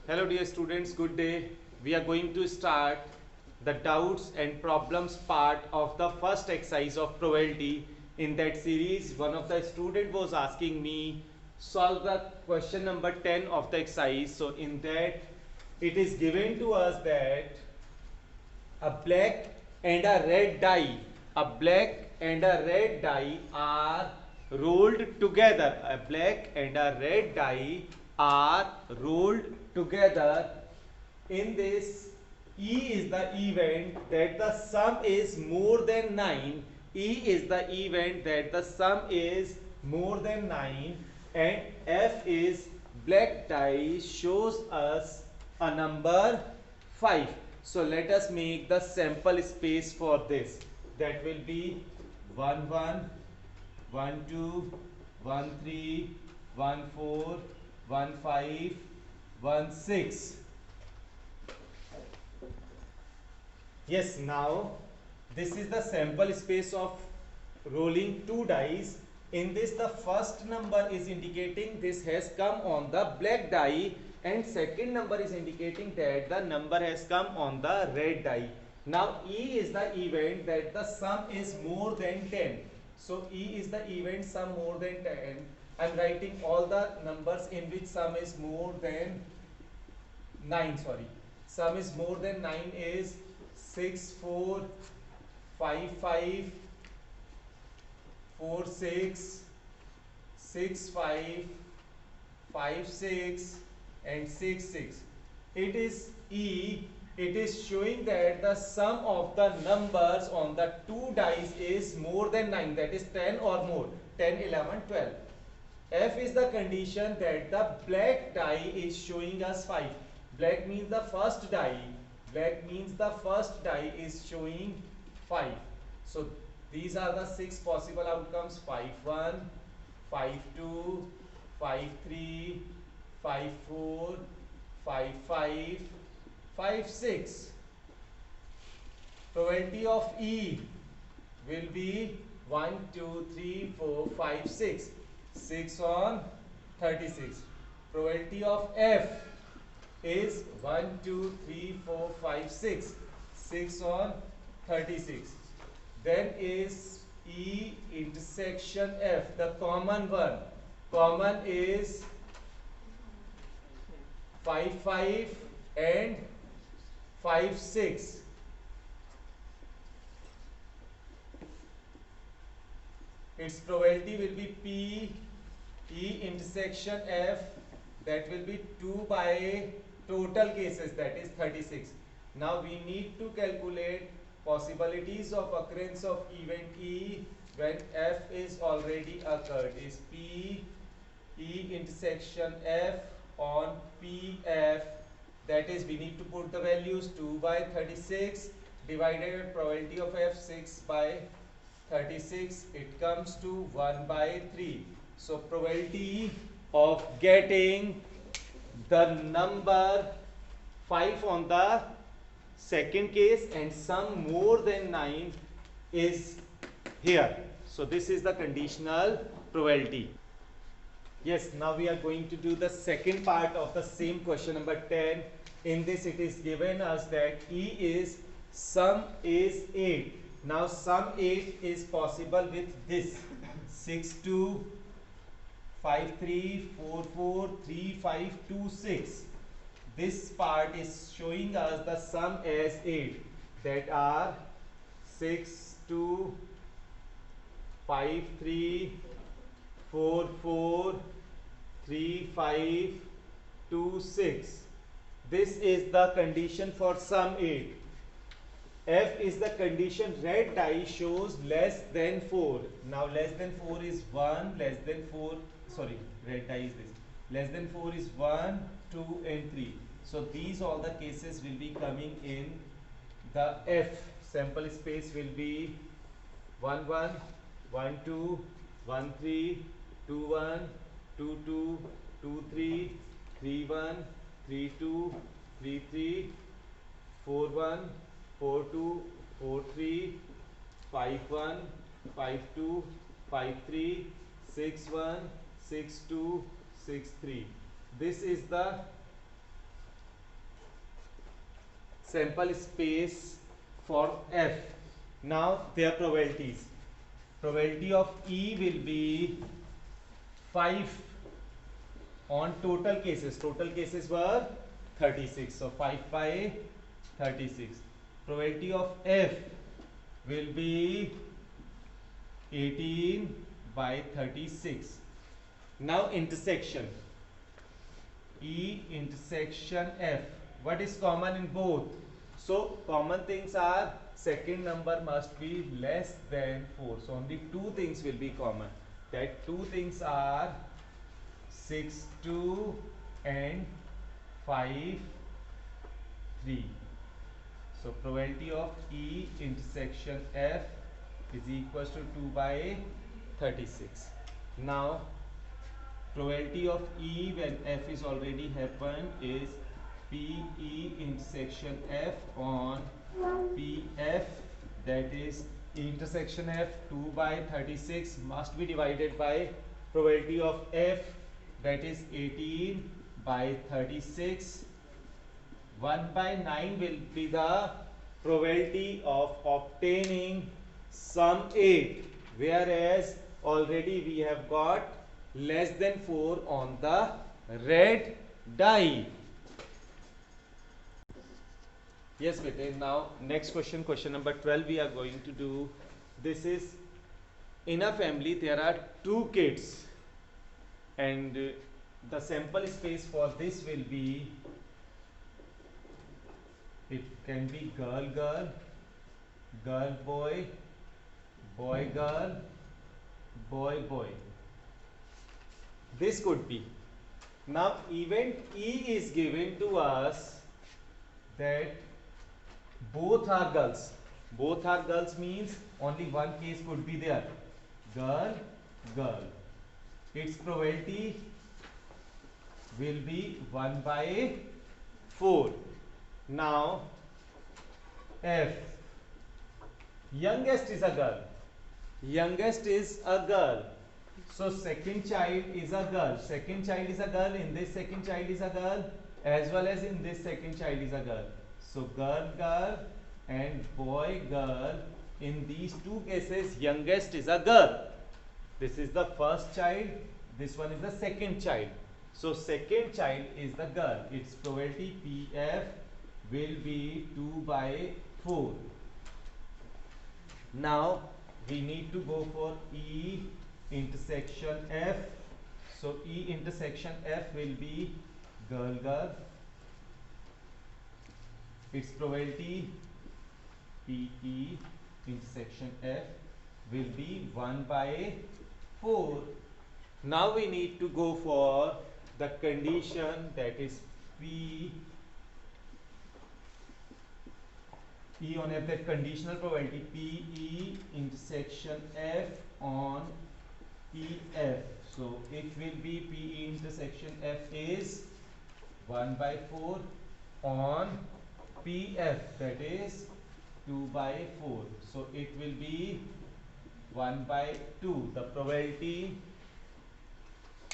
Hello dear students, good day. We are going to start the doubts and problems part of the first exercise of probability. In that series, one of the student was asking me solve the question number 10 of the exercise. So in that it is given to us that a black and a red die, a black and a red die are rolled together. A black and a red die are rolled together. In this, E is the event that the sum is more than 9. E is the event that the sum is more than 9, and F is black die shows us a number 5. So let us make the sample space for this. That will be 1 1, 1 2, 1 3, 1 4, 1 5, 1 6. Yes, now this is the sample space of rolling two dice. In this, the first number is indicating this has come on the black die, and second number is indicating that the number has come on the red die. Now E is the event that the sum is more than 10. So E is the event sum more than 10. I am writing all the numbers in which sum is more than 9, sorry. Sum is more than 9 is 6 4 5 5 4 6 6 5 5 6 and 6 6. It is E. It is showing that the sum of the numbers on the two dice is more than 9, that is 10 or more, 10 11 12. F is the condition that the black die is showing us 5. Black means the first die. Black means the first die is showing 5. So these are the 6 possible outcomes: 5 1, 5 2, 5 3, 5 4, 5 5, 5 6. Probability of E will be 1 2 3 4 5 6. 6 on 36. Probability of F is 1 2 3 4 5 6. 6 on 36. Then is E intersection F, the common one. Common is 5 5 and 5 6. Its probability will be P E intersection F, that will be 2 by total cases, that is 36. Now we need to calculate possibilities of occurrence of event E when F is already occurred. Is P E intersection F on PF, that is we need to put the values 2 by 36 divided by probability of F 6 by 36, it comes to 1 by 3. So probability of getting the number 5 on the second case and sum more than 9 is here. So this is the conditional probability. Yes, now we are going to do the second part of the same question number 10. In this it is given us that E is sum is 8. Now sum 8 is possible with this 6 2 5 3 4 4 3 5 2 6. This part is showing us the sum as 8, that are 6 2 5 3 4 4 3 5 2 6. This is the condition for sum 8. F is the condition red die shows less than 4. Now less than 4 is 1, less than 4, sorry, red die is this. Less than 4 is 1, 2 and 3. So these all the cases will be coming in the F. Sample space will be 1 1, 1 2, 1 3, 2 1, 2 2, 2 3, 3 1, 3 2, 3 3, 4 1, 4 2, 4 3, 5 1, 5 2, 5 3, 6 1, 6 2, 6 3. This is the sample space for F. Now their probabilities. Probability of E will be 5 on total cases. Total cases were 36. So 5 by 36. Probability of F will be 18 by 36. Now intersection. E intersection F. What is common in both? So common things are second number must be less than 4. So only two things will be common. That two things are 6 2 and 5 3. So probability of E intersection F is equals to 2 by 36. Now probability of E when F is already happened is PE intersection F on PF, that is intersection F 2 by 36 must be divided by probability of F, that is 18 by 36. 1 by 9 will be the probability of obtaining sum 8, whereas already we have got less than 4 on the red die. Yes, beta. Now next question, question number 12 we are going to do. This is, in a family there are two kids and the sample space for this will be, it can be girl girl, girl boy, boy girl, boy boy. This could be. Now event E is given to us that both are girls. Both are girls means only one case could be there. Girl, girl. Its probability will be 1 by 4. Now F. Youngest is a girl. Youngest is a girl. So second child is a girl. Second child is a girl. In this second child is a girl, as well as in this second child is a girl. So girl girl and boy girl. In these two cases youngest is a girl. This is the first child. This one is the second child. So second child is the girl. Its probability PF will be 2 by 4. Now we need to go for E intersection F. So E intersection F will be girl girl. Its probability PE intersection F will be 1 by 4. Now we need to go for the condition, that is P E on F, that conditional probability PE intersection F on PF. So it will be PE intersection F is 1 by 4 on PF, that is 2 by 4. So it will be 1 by 2. The probability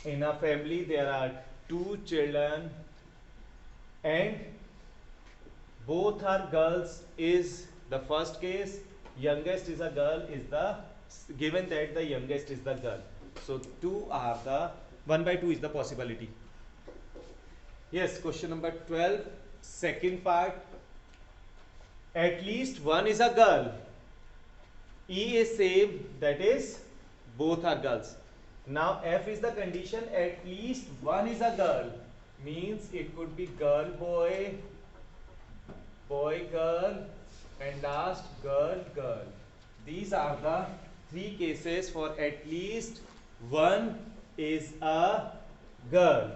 in a family there are two children and both are girls is the first case. Youngest is a girl is the, given that the youngest is the girl. So 2 are the, 1 by 2 is the possibility. Yes, question number 12, second part. At least one is a girl. E is same, that is both are girls. Now F is the condition, at least one is a girl, means it could be girl boy, boy girl, and last girl girl. These are the three cases for at least one is a girl.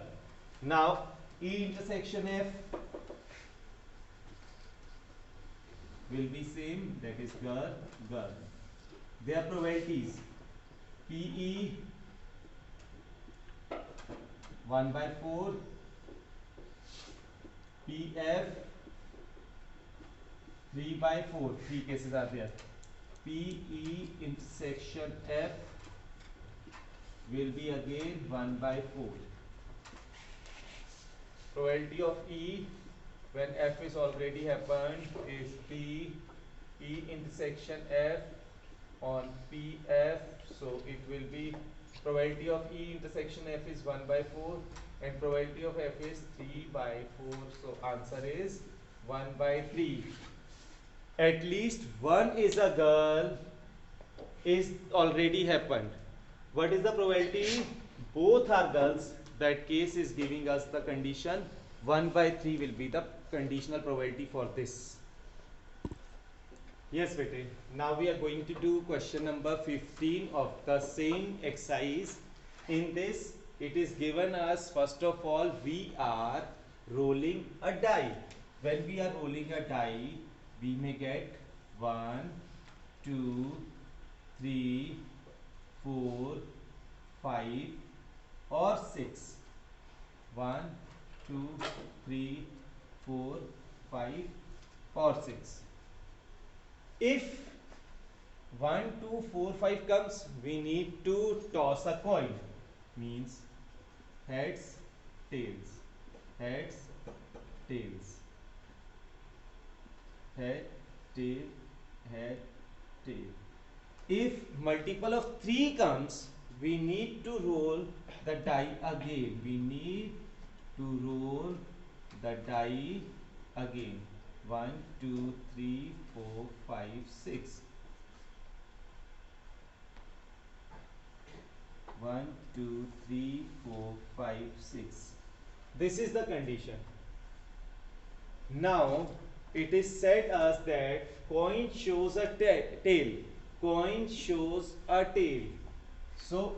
Now E intersection F will be same, that is girl girl. Their probabilities PE 1 by 4, PF 3 by 4, three cases are there. PE intersection F will be again 1 by 4. Probability of E when F is already happened is P E intersection F on PF. So it will be probability of E intersection F is 1 by 4 and probability of F is 3 by 4. So answer is 1 by 3. At least one is a girl is already happened. What is the probability? Both are girls. That case is giving us the condition 1 by 3 will be the conditional probability for this. Yes, bete. Now we are going to do question number 15 of the same exercise. In this, it is given us, first of all, we are rolling a die. When we are rolling a die, we may get 1, 2, 3, 4, 5 or 6. 1, 2, 3, 4, 5 or 6. If 1, 2, 4, 5 comes, we need to toss a coin. Means heads, tails, heads, tails, head, tail, head, tail. If multiple of 3 comes, we need to roll the die again. We need to roll the die again. 1, 2, 3, 4, 5, 6. 1, 2, 3, 4, 5, 6. This is the condition. Now it is said us that coin shows a tail. Coin shows a tail. So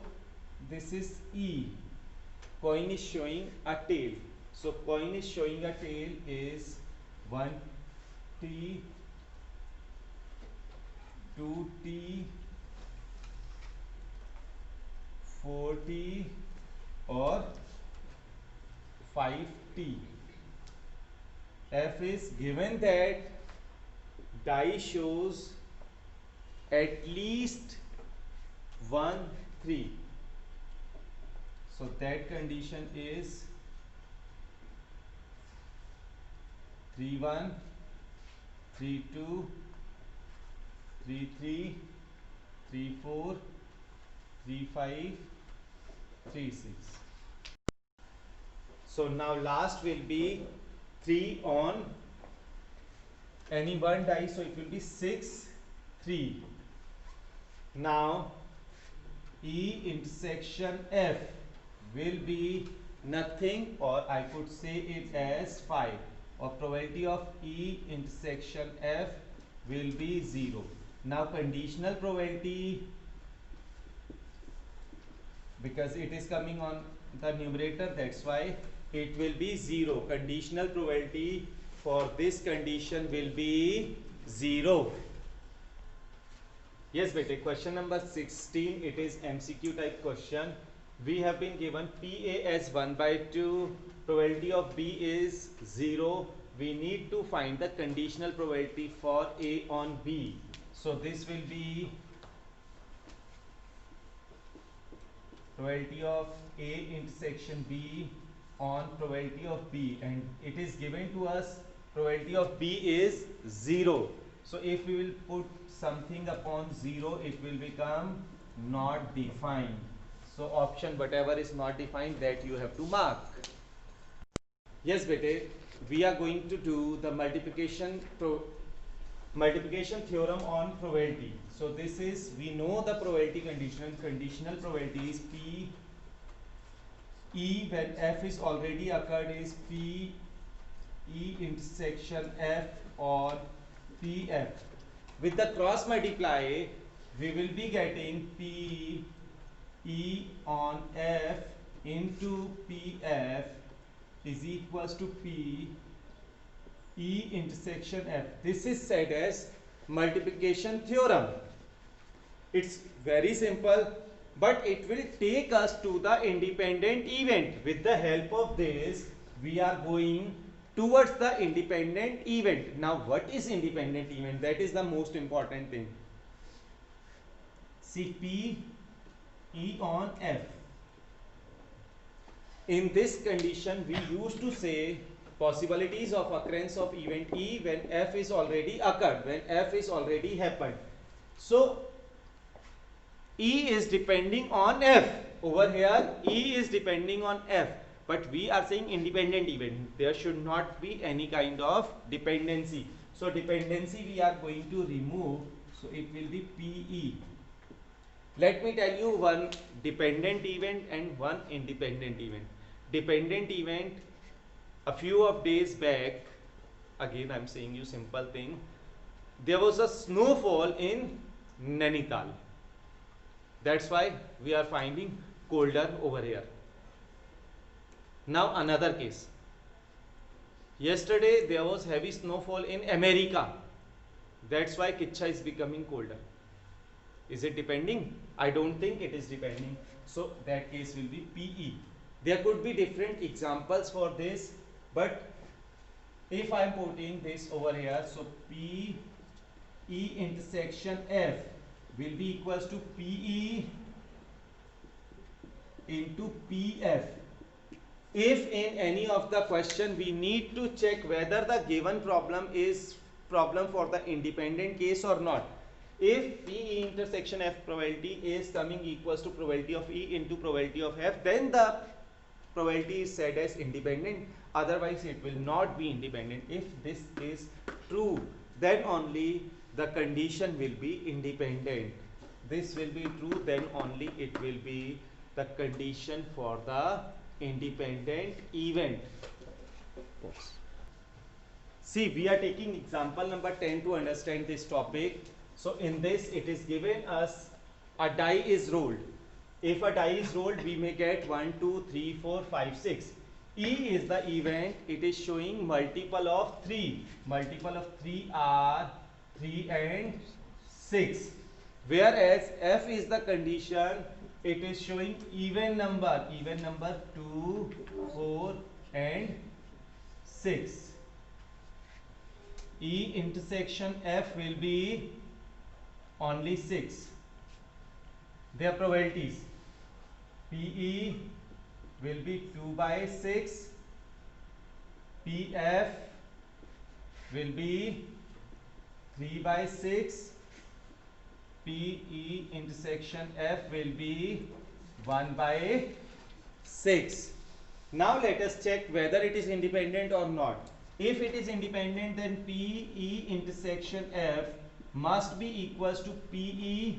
this is E. Coin is showing a tail. So coin is showing a tail is 1T, 2T, 4T or 5T. F is given that die shows at least 1, 3. So that condition is 3, 1, 3, 2, 3, 3, 3, 4, 3, 5, 3, 6. So now last will be 3 on any one die, so it will be 6, 3. Now E intersection F will be nothing, or I could say it as 5, or probability of E intersection F will be 0. Now conditional probability, because it is coming on the numerator, that's why it will be 0. Conditional probability for this condition will be 0. Yes, bete. Question number 16. It is MCQ type question. We have been given PA as 1 by 2. Probability of B is 0. We need to find the conditional probability for A on B. So this will be probability of A intersection B on probability of B, and it is given to us probability of B is 0. So if we will put something upon 0, it will become not defined. So option whatever is not defined, that you have to mark. Yes, bete, we are going to do the multiplication theorem on probability. So this is, we know the probability condition. Conditional probability is P E when F is already occurred is P E intersection F or PF. With the cross multiply, we will be getting P E on F into PF is equals to P E intersection F. This is said as multiplication theorem. It's very simple, but it will take us to the independent event. With the help of this, we are going towards the independent event. Now, what is independent event? That is the most important thing. See, P E on F. In this condition, we used to say possibilities of occurrence of event E when F is already occurred, when F is already happened. So E is depending on F. Over here E is depending on F, but we are saying independent event. There should not be any kind of dependency. So dependency we are going to remove. So it will be PE. Let me tell you one dependent event and one independent event. Dependent event, a few of days back, again I am saying you simple thing, there was a snowfall in Nainital. That's why we are finding colder over here. Now another case. Yesterday there was heavy snowfall in America. That's why Kicha is becoming colder. Is it depending? I don't think it is depending. So that case will be PE. There could be different examples for this, but if I am putting this over here, so PE intersection F will be equals to PE into PF. If in any of the question we need to check whether the given problem is problem for the independent case or not. If PE intersection F probability is coming equals to probability of E into probability of F, then the probability is said as independent. Otherwise it will not be independent. If this is true, then only the condition will be independent. This will be true, then only it will be the condition for the independent event. See, we are taking example number 10 to understand this topic. So in this it is given us a die is rolled. If a die is rolled, we may get 1, 2, 3, 4, 5, 6. E is the event. It is showing multiple of 3. Multiple of 3 are 3 and 6. Whereas F is the condition. It is showing even number 2, 4 and 6. E intersection F will be only 6. Their probabilities. PE will be 2 by 6. PF will be 3 by 6. PE intersection F will be 1 by 6. Now let us check whether it is independent or not. If it is independent, then PE intersection F must be equals to PE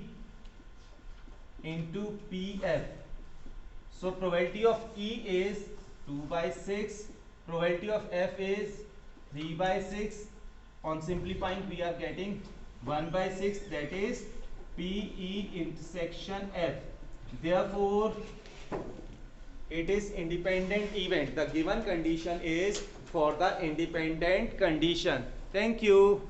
into PF. So probability of E is 2 by 6. Probability of F is 3 by 6. On simplifying we are getting 1 by 6, that is PE intersection F. Therefore it is independent event. The given condition is for the independent condition. Thank you.